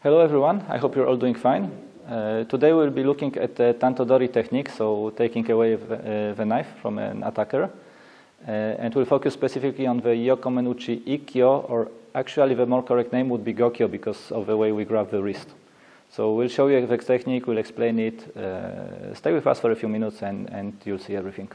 Hello everyone, I hope you're all doing fine. Today we'll be looking at the Tanto-tori technique, so taking away the knife from an attacker. And we'll focus specifically on the Yokomen'uchi ikkyo, or actually the more correct name would be Gokyo because of the way we grab the wrist. So we'll show you the technique, we'll explain it. Stay with us for a few minutes and you'll see everything.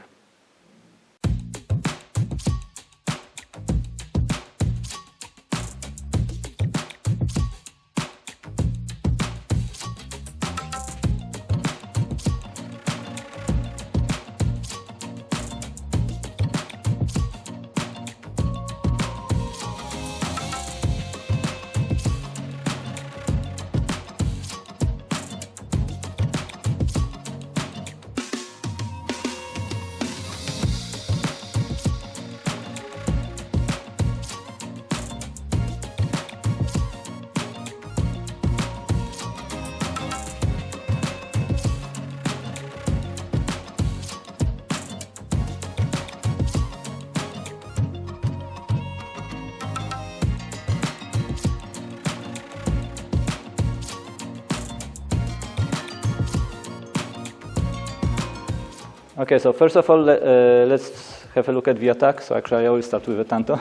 Okay, so first of all, let's have a look at the attack. So actually, I will start with the tanto.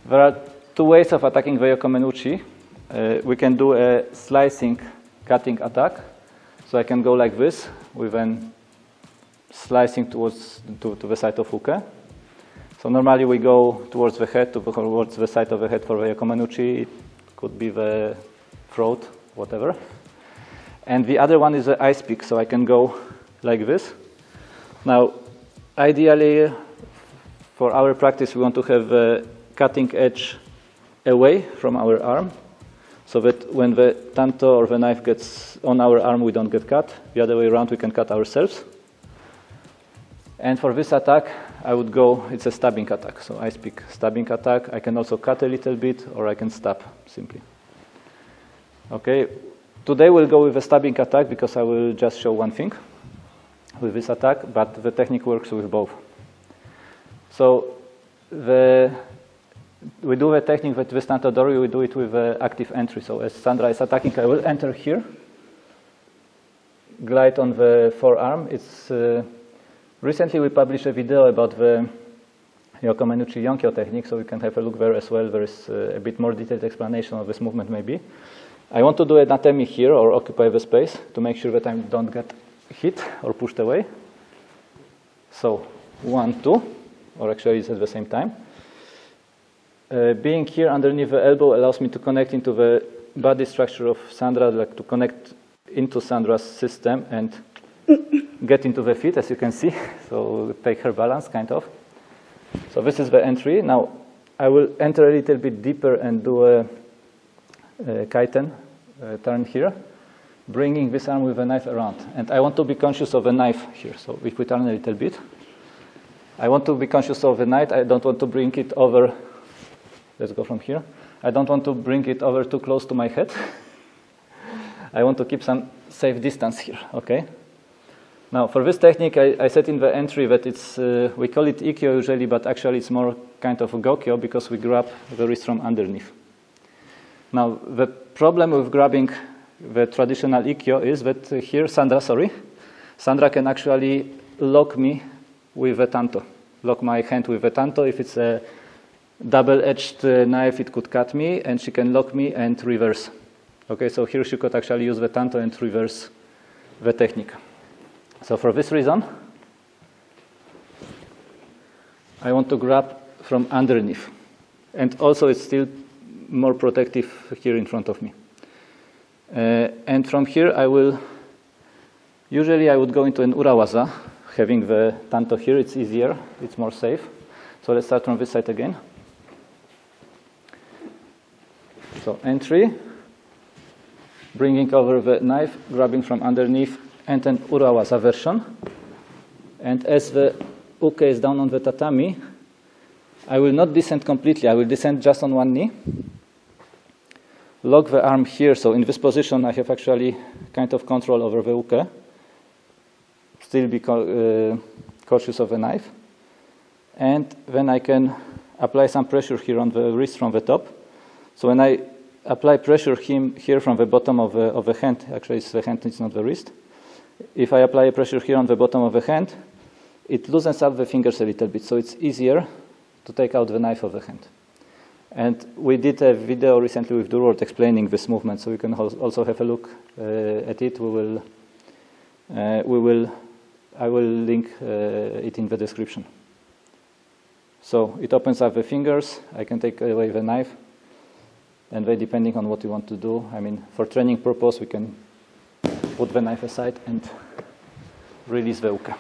There are two ways of attacking the Yokomen'uchi. We can do a slicing, cutting attack. So I can go like this, with an slicing towards to the side of uke. So normally we go towards the head, towards the side of the head for the Yokomen'uchi. It could be the throat, whatever. And the other one is the ice pick. So I can go like this. Now, ideally, for our practice, we want to have the cutting edge away from our arm, so that when the tanto or the knife gets on our arm, we don't get cut. The other way around, we can cut ourselves. And for this attack, I would go, it's a stabbing attack, so ice pick stabbing attack. I can also cut a little bit, or I can stab simply. Okay, today we'll go with a stabbing attack because I will just show one thing with this attack, but the technique works with both. So we do the technique with this Tanto-tori, we do it with active entry. So as Sandra is attacking, I will enter here, glide on the forearm. Recently we published a video about the Yokomen'uchi Yonkyo technique, so you can have a look there as well. There is a bit more detailed explanation of this movement maybe. I want to do an atemi here, or occupy the space, to make sure that I don't get hit or pushed away. So 1, 2, or actually it's at the same time. Being here underneath the elbow allows me to connect into the body structure of Sandra, like to connect into Sandra's system and get into the feet, as you can see. So take her balance, kind of. So this is the entry. Now I will enter a little bit deeper and do a kaiten, turn here, bringing this arm with a knife around. And I want to be conscious of the knife here. So if we turn a little bit, I want to be conscious of the knife. I don't want to bring it over. Let's go from here. I don't want to bring it over too close to my head. I want to keep some safe distance here, okay? Now, for this technique, I said in the entry that it's, we call it ikkyo usually, but actually it's more kind of a Gokyo because we grab the wrist from underneath. Now, the problem with grabbing the traditional ikkyo is that here Sandra can actually lock me with a tanto, lock my hand with a tanto. If it's a double-edged knife, it could cut me, and she can lock me and reverse. Okay, so here she could actually use the tanto and reverse the technique. So for this reason, I want to grab from underneath. And also it's still more protective here in front of me. And from here, usually I would go into an urawaza, having the tanto here. It's easier, it's more safe. So let's start from this side again. So entry, bringing over the knife, grabbing from underneath, and an urawaza version. And as the uke is down on the tatami, I will not descend completely. I will descend just on one knee. Lock the arm here, so in this position I have actually kind of control over the uke. Still be cautious of the knife. And then I can apply some pressure here on the wrist from the top. So when I apply pressure here from the bottom of the hand, actually it's the hand, it's not the wrist. If I apply pressure here on the bottom of the hand, it loosens up the fingers a little bit, so it's easier to take out the knife of the hand. And we did a video recently with Durward explaining this movement, so you can also have a look at it. I will link it in the description. So it opens up the fingers, I can take away the knife, and then depending on what you want to do, I mean, for training purpose, we can put the knife aside and release the uke.